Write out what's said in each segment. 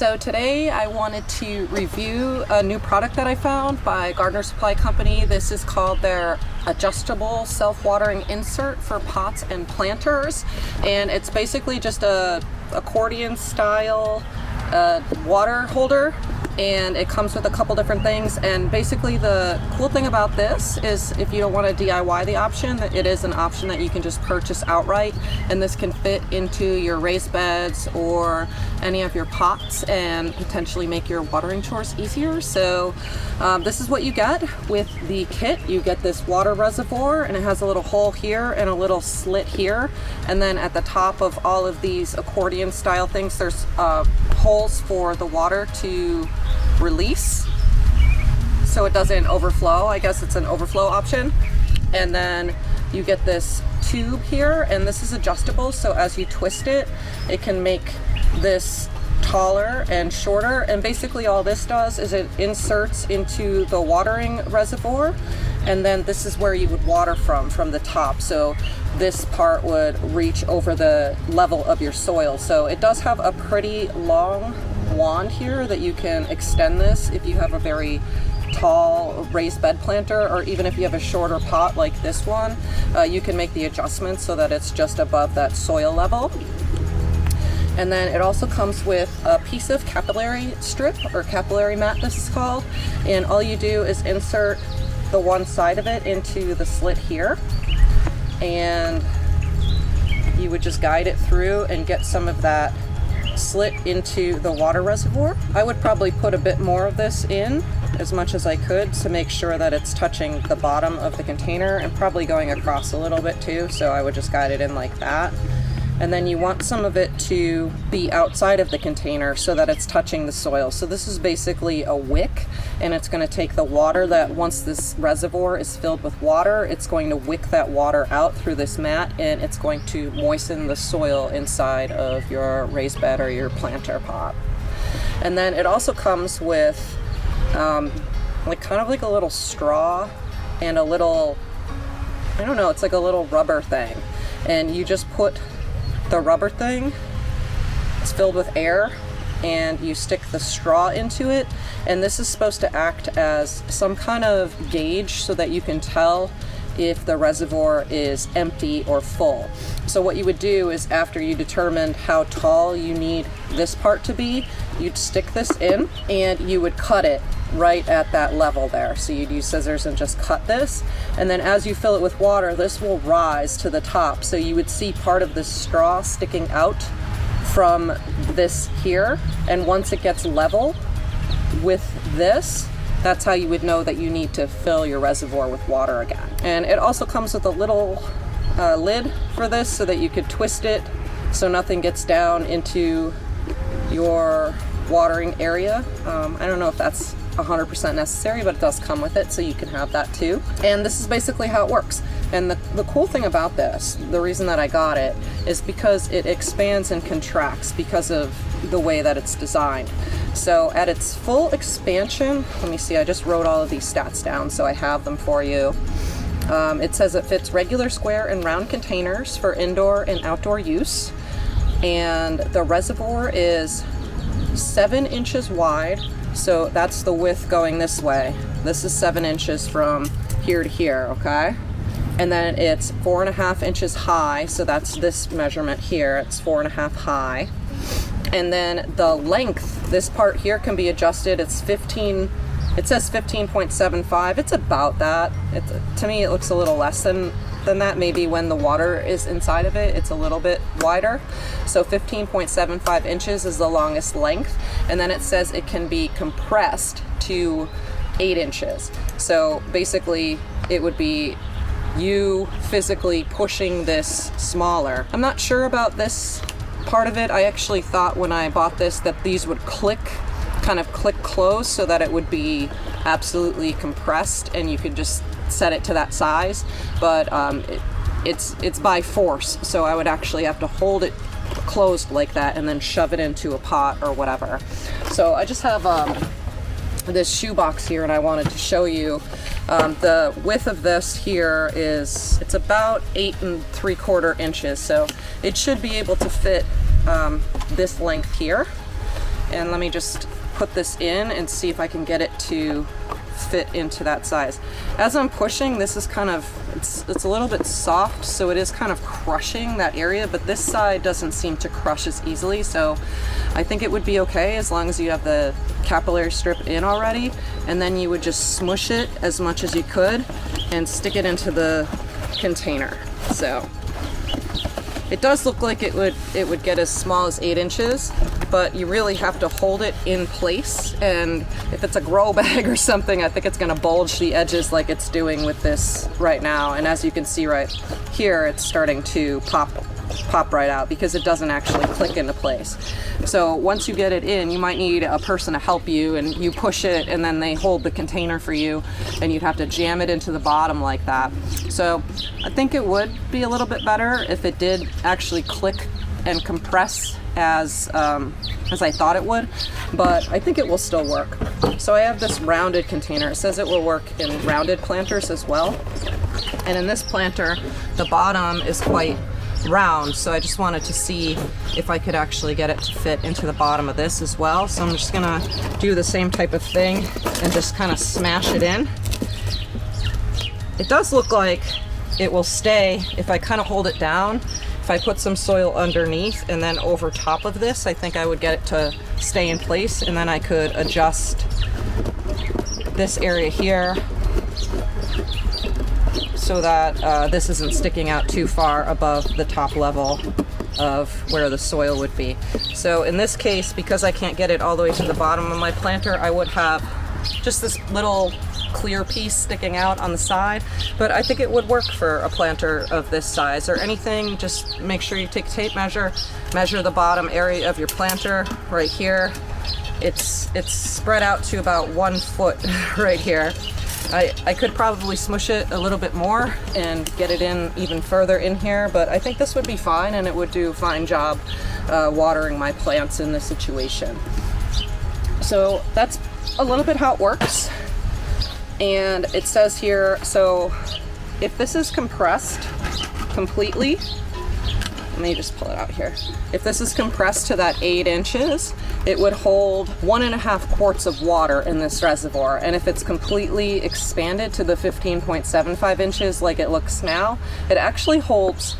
So today I wanted to review a new product that I found by Gardener Supply Company. This is called their adjustable self-watering insert for pots and planters, and it's basically just a accordion style water holder, and it comes with a couple different things. And basically the cool thing about this is if you don't want to DIY the option, it is an option that you can just purchase outright, and this can fit into your raised beds or any of your pots and potentially make your watering chores easier. So this is what you get with the kit. You get this water reservoir, and it has a little hole here and a little slit here, and then at the top of all of these accordion style things there's holes for the water to release so it doesn't overflow. I guess it's an overflow option. And then you get this tube here, and this is adjustable, so as you twist it, it can make this taller and shorter. And basically all this does is it inserts into the watering reservoir, and then this is where you would water from the top. So this part would reach over the level of your soil. So it does have a pretty long wand here that you can extend this if you have a very tall raised bed planter, or even if you have a shorter pot like this one, you can make the adjustments so that it's just above that soil level. And then it also comes with a piece of capillary strip, or capillary mat this is called, and all you do is insert the one side of it into the slit here, and you would just guide it through and get some of that slit into the water reservoir. I would probably put a bit more of this in, as much as I could, to make sure that it's touching the bottom of the container, and probably going across a little bit too, so I would just guide it in like that. And then you want some of it to be outside of the container so that it's touching the soil. So this is basically a wick, and it's going to take the water that, once this reservoir is filled with water, it's going to wick that water out through this mat, and it's going to moisten the soil inside of your raised bed or your planter pot. And then it also comes with kind of like a little straw and a little, I don't know, it's like a little rubber thing, and you just put the rubber thing, it's filled with air, and you stick the straw into it, and this is supposed to act as some kind of gauge so that you can tell if the reservoir is empty or full. So what you would do is, after you determined how tall you need this part to be, you'd stick this in and you would cut it right at that level there. So you'd use scissors and just cut this, and then as you fill it with water, this will rise to the top. So you would see part of the straw sticking out from this here, and once it gets level with this, that's how you would know that you need to fill your reservoir with water again. And it also comes with a little lid for this so that you could twist it so nothing gets down into your watering area. I don't know if that's 100% necessary, but it does come with it, so you can have that too. And this is basically how it works. And the cool thing about this, the reason that I got it, is because it expands and contracts because of the way that it's designed. So at its full expansion, let me see, I just wrote all of these stats down so I have them for you. It says it fits regular, square, and round containers for indoor and outdoor use, and the reservoir is 7 inches wide. So that's the width going this way. This is 7 inches from here to here, okay? And then it's 4.5 inches high, so that's this measurement here. It's 4.5 high. And then the length, this part here can be adjusted. It's 15, it says 15.75. It's about that. To me, it looks a little less than that. Maybe when the water is inside of it, it's a little bit wider. So 15.75 inches is the longest length. And then it says it can be compressed to 8 inches. So basically it would be you physically pushing this smaller. I'm not sure about this part of it. I actually thought when I bought this that these would kind of click close so that it would be absolutely compressed and you could just set it to that size, but it's by force, so I would actually have to hold it closed like that and then shove it into a pot or whatever. So I just have this shoebox here, and I wanted to show you the width of this here is, it's about 8 3/4 inches, so it should be able to fit this length here. And let me just put this in and see if I can get it to fit into that size. As I'm pushing, this is kind of, it's a little bit soft, so it is kind of crushing that area, but this side doesn't seem to crush as easily, so I think it would be okay as long as you have the capillary strip in already, and then you would just smush it as much as you could and stick it into the container. So it does look like it would get as small as 8 inches, but you really have to hold it in place, and if it's a grow bag or something, I think it's gonna bulge the edges like it's doing with this right now. And as you can see right here, it's starting to pop right out because it doesn't actually click into place. So once you get it in, you might need a person to help you, and you push it and then they hold the container for you, and you'd have to jam it into the bottom like that. So I think it would be a little bit better if it did actually click and compress as I thought it would, but I think it will still work. So I have this rounded container. It says it will work in rounded planters as well. And in this planter, the bottom is quite round, so I just wanted to see if I could actually get it to fit into the bottom of this as well. So I'm just gonna do the same type of thing and just kind of smash it in. It does look like it will stay if I kind of hold it down. If I put some soil underneath and then over top of this, I think I would get it to stay in place, and then I could adjust this area here so that this isn't sticking out too far above the top level of where the soil would be. So in this case, because I can't get it all the way to the bottom of my planter, I would have just this little clear piece sticking out on the side, but I think it would work for a planter of this size or anything. Just make sure you take a tape measure the bottom area of your planter right here. It's spread out to about 1 foot right here. I could probably smush it a little bit more and get it in even further in here, but I think this would be fine, and it would do a fine job watering my plants in this situation. So that's a little bit how it works. And it says here, so if this is compressed completely, let me just pull it out here. If this is compressed to that 8 inches, it would hold 1.5 quarts of water in this reservoir. And if it's completely expanded to the 15.75 inches like it looks now, it actually holds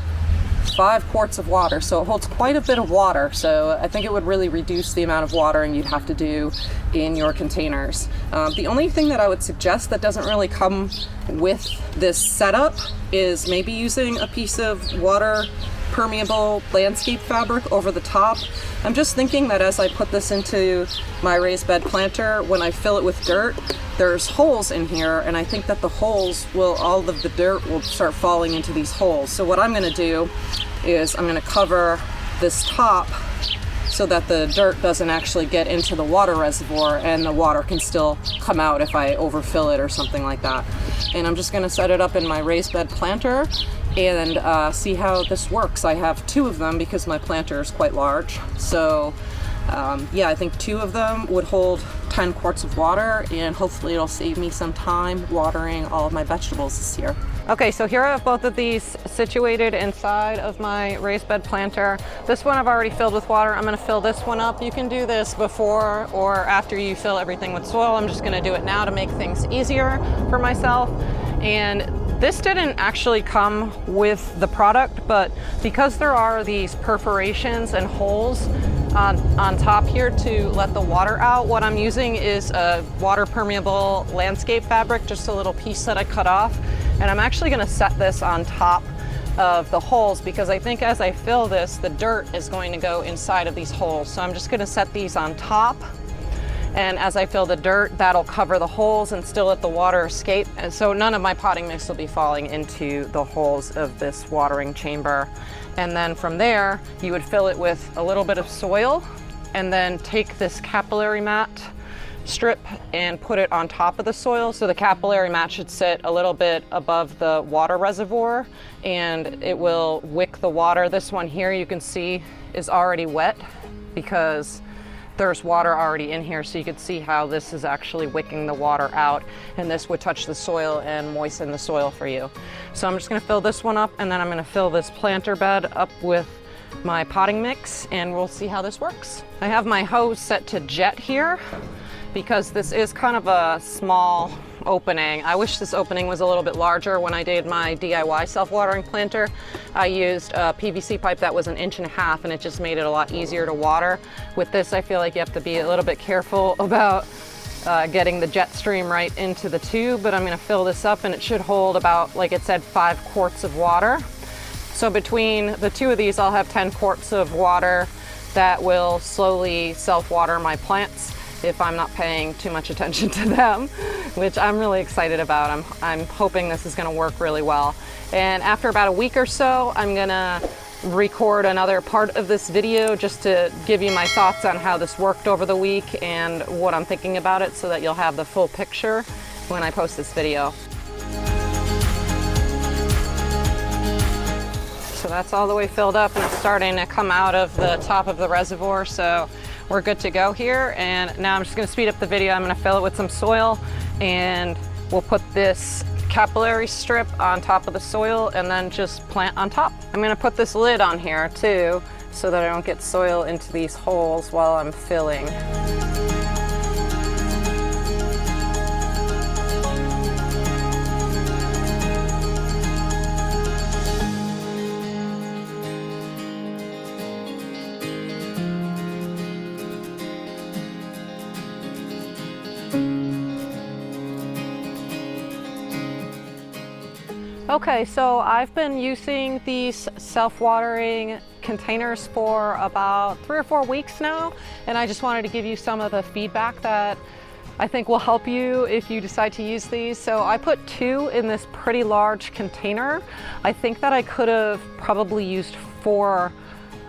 5 quarts of water. So it holds quite a bit of water. So I think it would really reduce the amount of watering you'd have to do in your containers. The only thing that I would suggest that doesn't really come with this setup is maybe using a piece of water permeable landscape fabric over the top. I'm just thinking that as I put this into my raised bed planter, when I fill it with dirt, there's holes in here, and I think that the holes will, all of the dirt will start falling into these holes. So what I'm going to do is I'm going to cover this top so that the dirt doesn't actually get into the water reservoir, and the water can still come out if I overfill it or something like that. And I'm just going to set it up in my raised bed planter and see how this works. I have 2 of them because my planter is quite large. So yeah, I think 2 of them would hold 10 quarts of water, and hopefully it'll save me some time watering all of my vegetables this year. Okay, so here I have both of these situated inside of my raised bed planter. This one I've already filled with water. I'm gonna fill this one up. You can do this before or after you fill everything with soil. I'm just gonna do it now to make things easier for myself. And this didn't actually come with the product, but because there are these perforations and holes on top here to let the water out, what I'm using is a water permeable landscape fabric, just a little piece that I cut off. And I'm actually gonna set this on top of the holes because I think as I fill this, the dirt is going to go inside of these holes. So I'm just gonna set these on top. And as I fill the dirt, that'll cover the holes and still let the water escape. And so none of my potting mix will be falling into the holes of this watering chamber. And then from there, you would fill it with a little bit of soil and then take this capillary mat strip and put it on top of the soil. So the capillary mat should sit a little bit above the water reservoir and it will wick the water. This one here you can see is already wet because there's water already in here, so you can see how this is actually wicking the water out, and this would touch the soil and moisten the soil for you. So I'm just gonna fill this one up, and then I'm gonna fill this planter bed up with my potting mix, and we'll see how this works. I have my hose set to jet here because this is kind of a small opening. I wish this opening was a little bit larger. When I did my DIY self-watering planter, I used a PVC pipe that was 1.5 inches, and it just made it a lot easier to water. With this, I feel like you have to be a little bit careful about getting the jet stream right into the tube, but I'm gonna fill this up and it should hold about, like it said, 5 quarts of water. So between the two of these, I'll have 10 quarts of water that will slowly self-water my plants if I'm not paying too much attention to them, which I'm really excited about. I'm hoping this is gonna work really well. And after about a week or so, I'm gonna record another part of this video just to give you my thoughts on how this worked over the week and what I'm thinking about it, so that you'll have the full picture when I post this video. So that's all the way filled up and it's starting to come out of the top of the reservoir, so we're good to go here. And now I'm just gonna speed up the video. I'm gonna fill it with some soil, and we'll put this capillary strip on top of the soil and then just plant on top. I'm gonna put this lid on here too, so that I don't get soil into these holes while I'm filling. Okay, so I've been using these self-watering containers for about 3 or 4 weeks now, and I just wanted to give you some of the feedback that I think will help you if you decide to use these. So I put 2 in this pretty large container. I think that I could have probably used 4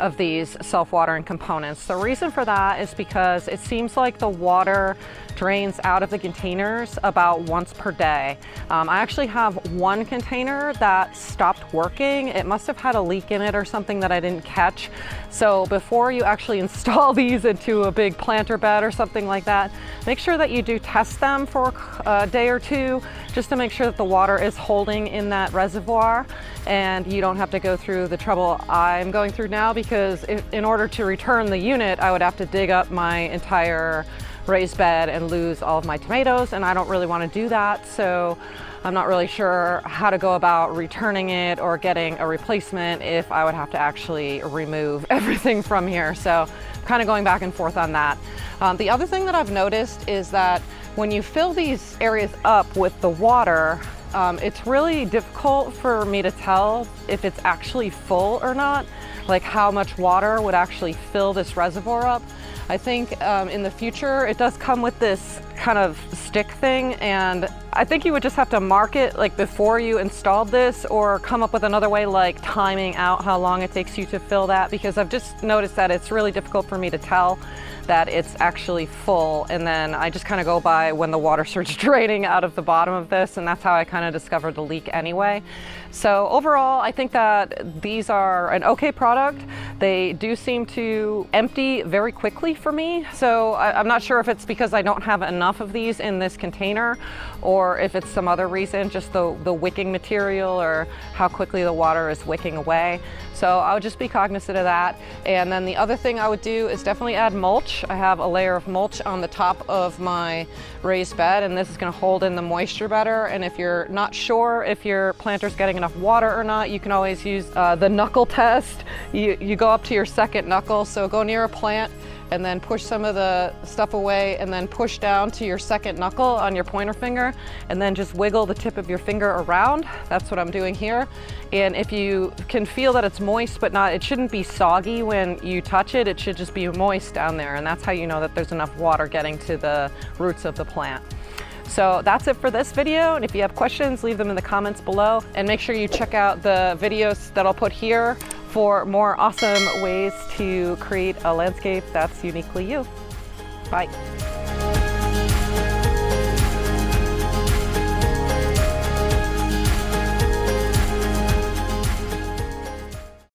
of these self-watering components. The reason for that is because it seems like the water drains out of the containers about once per day. I actually have one container that stopped working. It must have had a leak in it or something that I didn't catch. So before you actually install these into a big planter bed or something like that, make sure that you do test them for a day or 2, just to make sure that the water is holding in that reservoir and you don't have to go through the trouble I'm going through now, because in order to return the unit, I would have to dig up my entire raised bed and lose all of my tomatoes, and I don't really want to do that. So I'm not really sure how to go about returning it or getting a replacement if I would have to actually remove everything from here. So I'm kind of going back and forth on that. The other thing that I've noticed is that when you fill these areas up with the water, it's really difficult for me to tell if it's actually full or not, like how much water would actually fill this reservoir up. I think in the future it does come with this kind of stick thing, and I think you would just have to mark it like before you installed this, or come up with another way like timing out how long it takes you to fill that, because I've just noticed that it's really difficult for me to tell that it's actually full, and then I just kind of go by when the water starts draining out of the bottom of this, and that's how I kind of discovered the leak anyway. So overall, I think that these are an okay product. They do seem to empty very quickly for me, so I'm not sure if it's because I don't have enough of these in this container, or if it's some other reason, just the wicking material or how quickly the water is wicking away. So I would just be cognizant of that. And then the other thing I would do is definitely add mulch. I have a layer of mulch on the top of my raised bed, and this is going to hold in the moisture better. And if you're not sure if your planter's getting enough water or not, you can always use the knuckle test. You go up to your second knuckle, so go near a plant and then push some of the stuff away, and then push down to your second knuckle on your pointer finger, and then just wiggle the tip of your finger around. That's what I'm doing here. And if you can feel that it's moist, but it shouldn't be soggy when you touch it, it should just be moist down there, and that's how you know that there's enough water getting to the roots of the plant. So that's it for this video, and if you have questions, leave them in the comments below, and make sure you check out the videos that I'll put here for more awesome ways to create a landscape that's uniquely you. Bye.